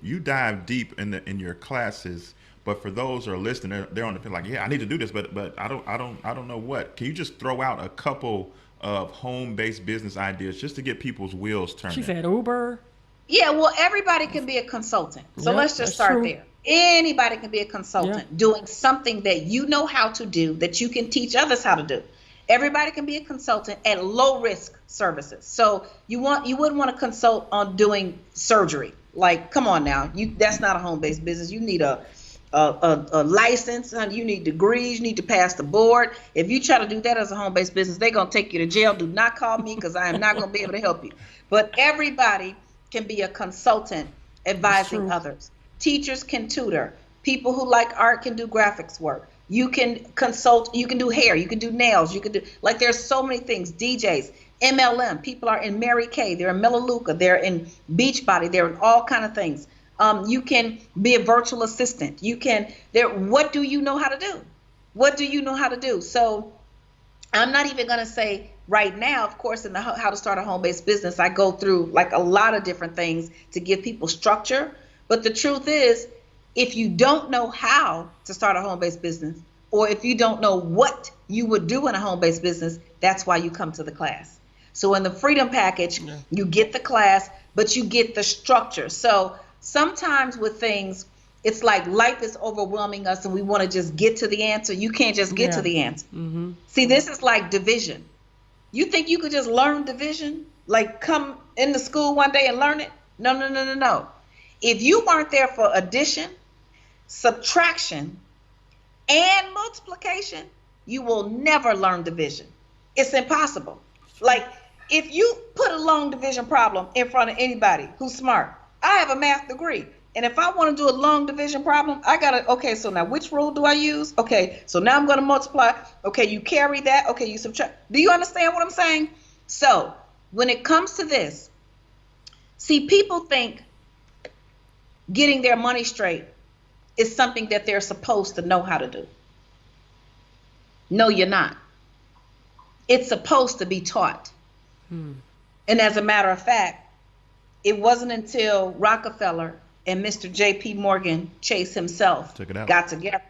you dive deep in your classes. But for those who are listening, they're on the fence, like, yeah, I need to do this, but I don't know what. Can you just throw out a couple of home-based business ideas just to get people's wheels turning? She said Uber. Yeah, well, everybody can be a consultant. So let's just start there. Anybody can be a consultant doing something that you know how to do, that you can teach others how to do. Everybody can be a consultant at low-risk services. So you wouldn't want to consult on doing surgery. Like, come on now, that's not a home-based business. You need a license, you need degrees, you need to pass the board. If you try to do that as a home-based business, they're going to take you to jail. Do not call me, because I am not going to be able to help you. But everybody can be a consultant advising others. Teachers can tutor. People who like art can do graphics work. You can consult, you can do hair, you can do nails, you can do, like, there's so many things. DJs, MLM, people are in Mary Kay, they're in Melaleuca, they're in Beachbody, they're in all kind of things. You can be a virtual assistant. What do you know how to do? What do you know how to do? So I'm not even going to say right now, of course, in the how to start a home-based business, I go through like a lot of different things to give people structure. But the truth is, if you don't know how to start a home-based business, or if you don't know what you would do in a home-based business, that's why you come to the class. So in the Freedom Package, you get the class, but you get the structure. So sometimes with things, it's like life is overwhelming us and we want to just get to the answer. You can't just get to the answer. Mm-hmm. See, this is like division. You think you could just learn division? Like, come into school one day and learn it? No. If you weren't there for addition, subtraction, and multiplication, you will never learn division. It's impossible. Like, if you put a long division problem in front of anybody who's smart, I have a math degree. And if I want to do a long division problem, okay, so now which rule do I use? Okay, so now I'm going to multiply. Okay, you carry that. Okay, you subtract. Do you understand what I'm saying? So when it comes to this, see, people think getting their money straight is something that they're supposed to know how to do. No, you're not. It's supposed to be taught. And as a matter of fact, it wasn't until Rockefeller and Mr. J.P. Morgan Chase himself got together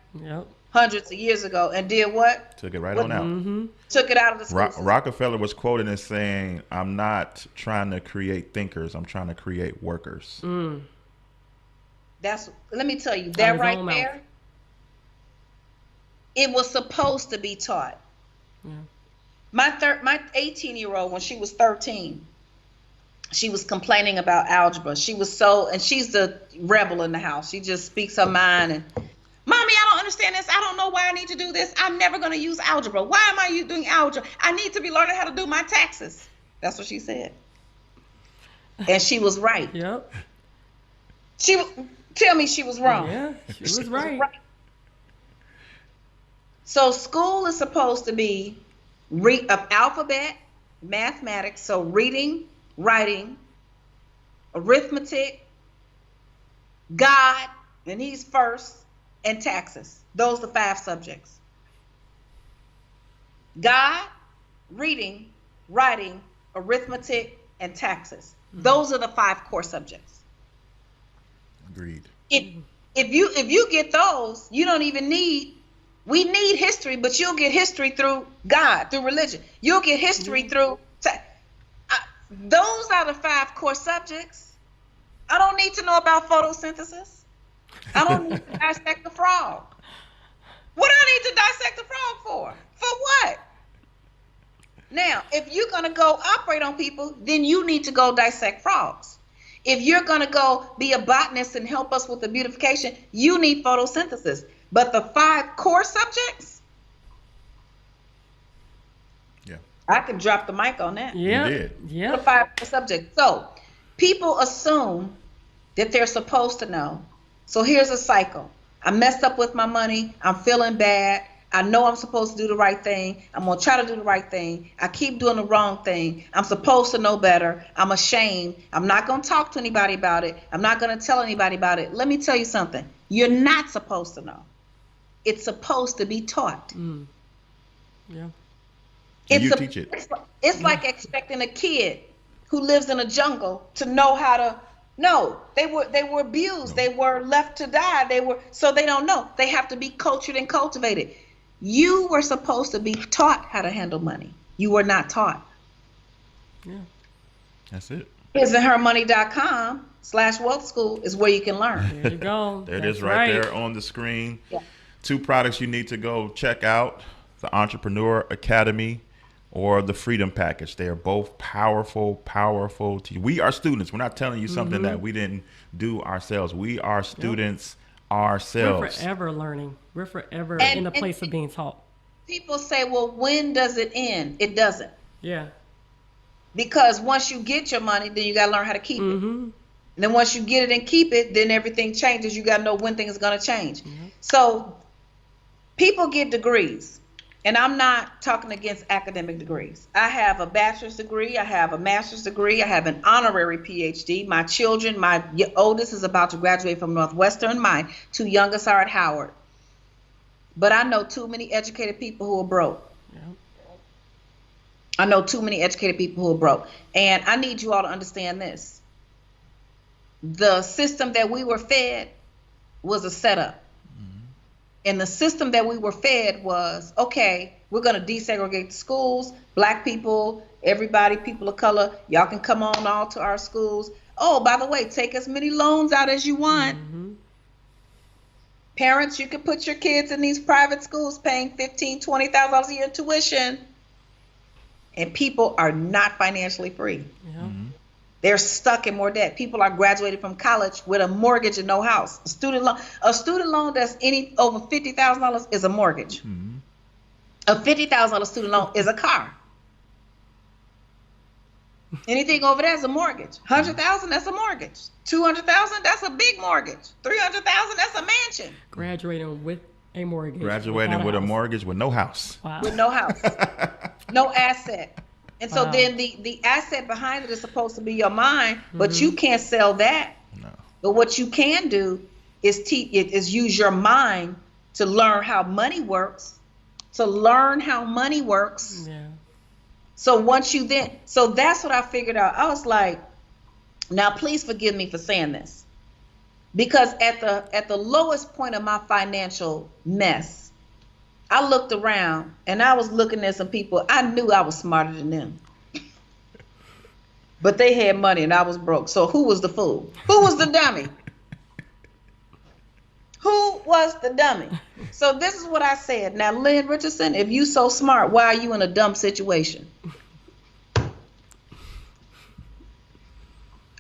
hundreds of years ago and did what? Took it right on out. Mm-hmm. Took it out of the school. Rockefeller was quoted as saying, "I'm not trying to create thinkers. I'm trying to create workers." Let me tell you, that right there, it was supposed to be taught. Yeah. My 18-year-old, when she was 13, she was complaining about algebra. She's the rebel in the house. She just speaks her mind and, "Mommy, I don't understand this. I don't know why I need to do this. I'm never going to use algebra. Why am I doing algebra? I need to be learning how to do my taxes." That's what she said. And she was right. Yep. Tell me she was wrong. Yeah, she was right. So school is supposed to be alphabet, mathematics, so reading, writing, arithmetic, God, and he's first, and taxes. Those are the 5 subjects. God, reading, writing, arithmetic, and taxes. Those are the 5 core subjects. Agreed. if you get those, you don't even need. We need history, but you'll get history through God, through religion. You'll get history through. Those are the 5 core subjects. I don't need to know about photosynthesis. I don't need to dissect the frog. What do I need to dissect the frog for? For what? Now, if you're going to go operate on people, then you need to go dissect frogs. If you're going to go be a botanist and help us with the beautification, you need photosynthesis. But the 5 core subjects, Yeah. I can drop the mic on that. Yeah. You did. Yeah. The 5 core subjects. So people assume that they're supposed to know. So here's a cycle. I messed up with my money. I'm feeling bad. I know I'm supposed to do the right thing. I'm going to try to do the right thing. I keep doing the wrong thing. I'm supposed to know better. I'm ashamed. I'm not going to talk to anybody about it. I'm not going to tell anybody about it. Let me tell you something. You're not supposed to know. It's supposed to be taught. Yeah. And you teach it. It's like expecting a kid who lives in a jungle to know how to. No, they were abused. They were left to die. So they don't know. They have to be cultured and cultivated. You were supposed to be taught how to handle money. You were not taught. Yeah. That's it. hisandhermoney.com/wealth school is where you can learn. There you go. There it That's is right there on the screen. Yeah. 2 products you need to go check out: the Entrepreneur Academy or the Freedom Package. They are both powerful. We are students. We're not telling you something that we didn't do ourselves. We are students ourselves. We're forever learning. We're forever And- in the place of being taught. People say, well, when does it end? It doesn't. Yeah. Because once you get your money, then you got to learn how to keep it. And then once you get it and keep it, then everything changes. You got to know when things are going to change. So people get degrees. And I'm not talking against academic degrees. I have a bachelor's degree. I have a master's degree. I have an honorary PhD. My children, my oldest is about to graduate from Northwestern. My 2 youngest are at Howard. But I know too many educated people who are broke. Yeah. I know too many educated people who are broke. And I need you all to understand this. The system that we were fed was a setup. And the system that we were fed was, okay, we're going to desegregate the schools. Black people, everybody, people of color, y'all can come on all to our schools. Oh, by the way, take as many loans out as you want. Parents, you can put your kids in these private schools paying $15,000, $20,000 a year in tuition. And people are not financially free. Yeah. They're stuck in more debt. People are graduating from college with a mortgage and no house. A student loan that's over $50,000 is a mortgage. A $50,000 student loan is a car. Anything over there is a mortgage. $100,000, that's a mortgage. $200,000, that's a big mortgage. $300,000, that's a mansion. Graduating with a mortgage. Graduating with a mortgage with no house. Wow. With no house. No asset. And so then the asset behind it is supposed to be your mind, but you can't sell that. No. But what you can do is use your mind to learn how money works. Yeah. So so that's what I figured out. I was like, now please forgive me for saying this, because at the lowest point of my financial mess, I looked around and I was looking at some people. I knew I was smarter than them, but they had money and I was broke. So who was the fool? Who was the dummy? Who was the dummy? So this is what I said. Now, Lynn Richardson, if you so smart, why are you in a dumb situation?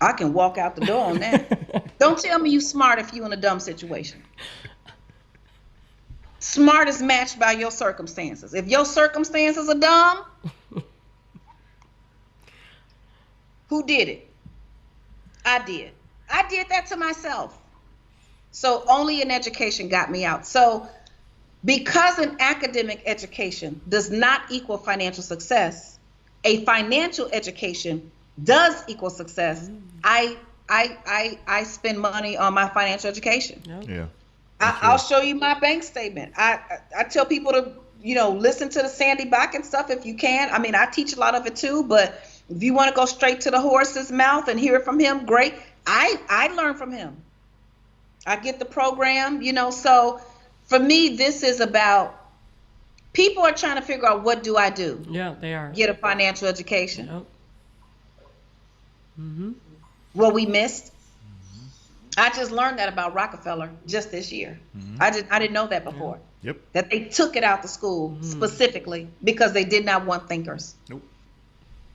I can walk out the door on that. Don't tell me you smart if you in a dumb situation. Smart is matched by your circumstances. If your circumstances are dumb, who did it? I did. I did that to myself. So only an education got me out. So because an academic education does not equal financial success, a financial education does equal success. I spend money on my financial education. Yeah. I'll show you my bank statement. I tell people to, listen to the Sandy Bakken stuff if you can. I mean, I teach a lot of it too, but if you want to go straight to the horse's mouth and hear it from him, great. I learn from him. I get the program, so for me, this is about people are trying to figure out, what do I do? Yeah, they are. Get a financial education. Yep. Mm-hmm. What we missed. I just learned that about Rockefeller just this year. Mm-hmm. I didn't know that before. Yep. That they took it out the school specifically because they did not want thinkers. Nope.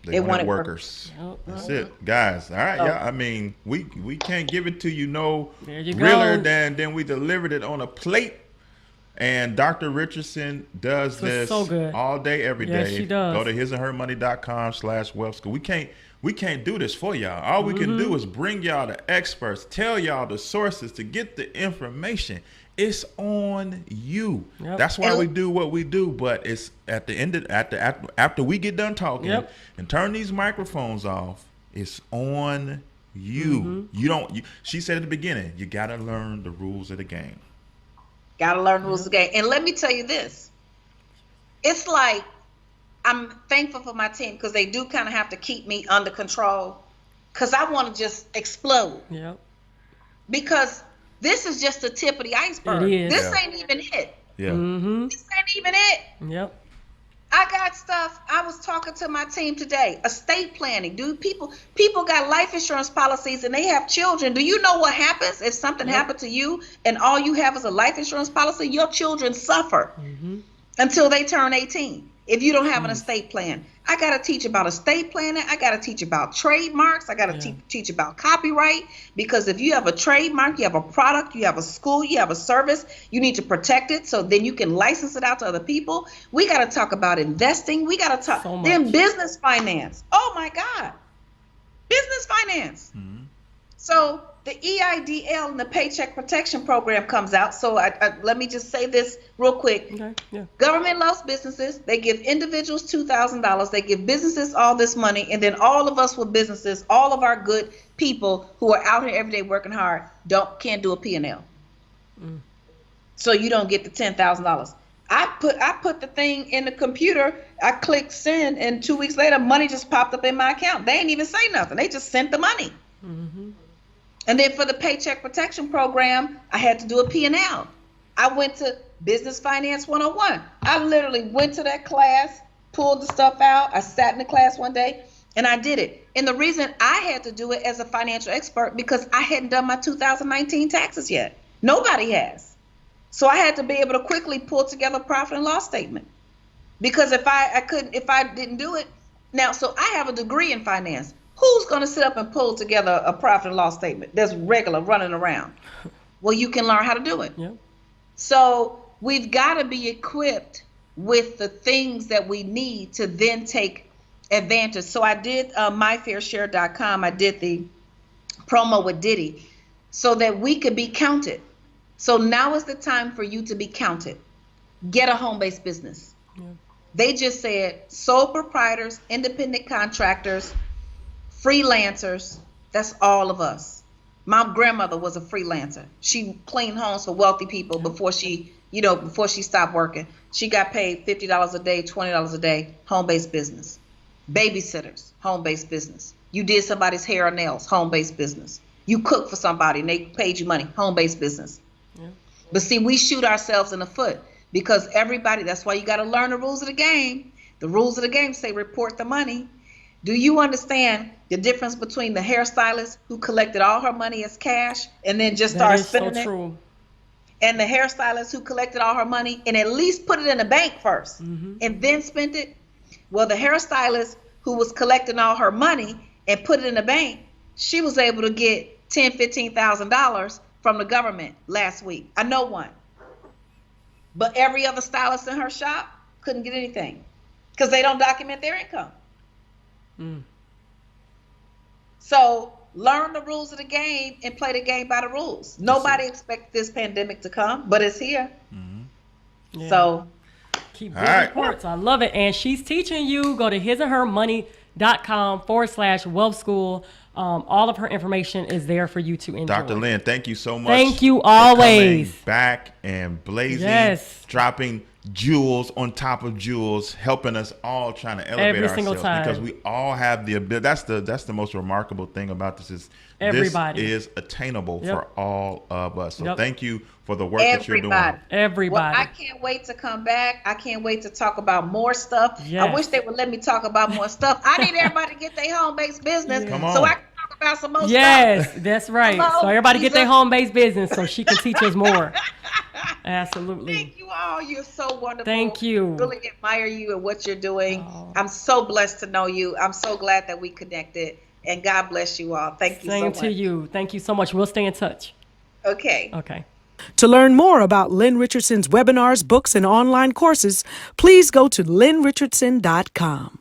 They wanted workers. Yep. That's it, guys. All right, Oh. yeah. I mean, we can't give it to you no There you realer go. than we delivered it on a plate. And Dr. Richardson does this so good. all day, every day. Yes, she does. Go to hisandhermoney.com/wealth school. We can't do this for y'all. All we can do is bring y'all the experts, tell y'all the sources to get the information. It's on you. Yep. That's why we do what we do. But it's at the end of after we get done talking and turn these microphones off, it's on you. She said at the beginning, you gotta learn the rules of the game. Got to learn the rules of the game. And let me tell you this. It's like I'm thankful for my team because they do kind of have to keep me under control because I want to just explode. Yep. Because this is just the tip of the iceberg. It is. This ain't even it. Yeah. Mm-hmm. This ain't even it. Yep. I got stuff. I was talking to my team today. Estate planning. Dude, people got life insurance policies and they have children. Do you know what happens if something happened to you and all you have is a life insurance policy? Your children suffer until they turn 18 if you don't have an estate plan. I got to teach about estate planning. I got to teach about trademarks. I got to teach about copyright, because if you have a trademark, you have a product, you have a school, you have a service, you need to protect it so then you can license it out to other people. We got to talk about investing. We got to talk then business finance. Oh my God. Business finance. So the EIDL and the Paycheck Protection Program comes out. So let me just say this real quick. Okay. Yeah. Government loves businesses. They give individuals $2,000. They give businesses all this money. And then all of us with businesses, all of our good people who are out here every day working hard, can't do a P&L. So you don't get the $10,000. I put the thing in the computer. I clicked send, and 2 weeks later, money just popped up in my account. They ain't even say nothing. They just sent the money. And then for the Paycheck Protection Program, I had to do a P&L. I went to Business Finance 101. I literally went to that class, pulled the stuff out. I sat in the class one day and I did it. And the reason I had to do it as a financial expert, because I hadn't done my 2019 taxes yet. Nobody has. So I had to be able to quickly pull together a profit and loss statement. Because if I didn't do it, now, so I have a degree in finance. Who's going to sit up and pull together a profit and loss statement that's regular running around? Well, you can learn how to do it. Yep. So we've got to be equipped with the things that we need to then take advantage. So I did myfairshare.com. I did the promo with Diddy so that we could be counted. So now is the time for you to be counted. Get a home-based business. Yeah. They just said sole proprietors, independent contractors, freelancers, that's all of us. My grandmother was a freelancer. She cleaned homes for wealthy people before she stopped working. She got paid $50 a day, $20 a day, home-based business. Babysitters, home-based business. You did somebody's hair or nails, home-based business. You cooked for somebody and they paid you money, home-based business. Yeah. But see, we shoot ourselves in the foot because that's why you got to learn the rules of the game. The rules of the game say report the money. Do you understand the difference between the hairstylist who collected all her money as cash and then just started spending it, and the hairstylist who collected all her money and at least put it in the bank first and then spent it? Well, the hairstylist who was collecting all her money and put it in the bank, she was able to get $10,000, $15,000 from the government last week. I know one. But every other stylist in her shop couldn't get anything because they don't document their income. So learn the rules of the game and play the game by the rules. Nobody expected this pandemic to come, but it's here. Yeah. So keep doing reports. I love it. And she's teaching you. Go to hisandhermoney.com/wealth school. All of her information is there for you to enjoy. Dr. Lynn, thank you so much. Thank you always. Coming back and blazing, dropping jewels on top of jewels, helping us all trying to elevate Every single ourselves, because time. we all have the ability. That's the most remarkable thing about this is Everybody. this is attainable Yep. for all of us. So Yep. thank you for the work that you're doing. Everybody. Well, I can't wait to come back. I can't wait to talk about more stuff. I Yes. wish they would let me talk about more stuff. I need everybody to get their home-based business Come on. so I can talk about some more Yes, stuff. that's right. Hello, So everybody get their Jesus. home-based business so she can teach us more. Absolutely. Thank you all. You're so wonderful. Thank you. Really admire you and what you're doing. Oh. I'm so blessed to know you. I'm so glad that we connected. And God bless you all. Thank you so Same much. to you. Thank you so much. We'll stay in touch. Okay. Okay. To learn more about Lynn Richardson's webinars, books, and online courses, please go to lynnrichardson.com.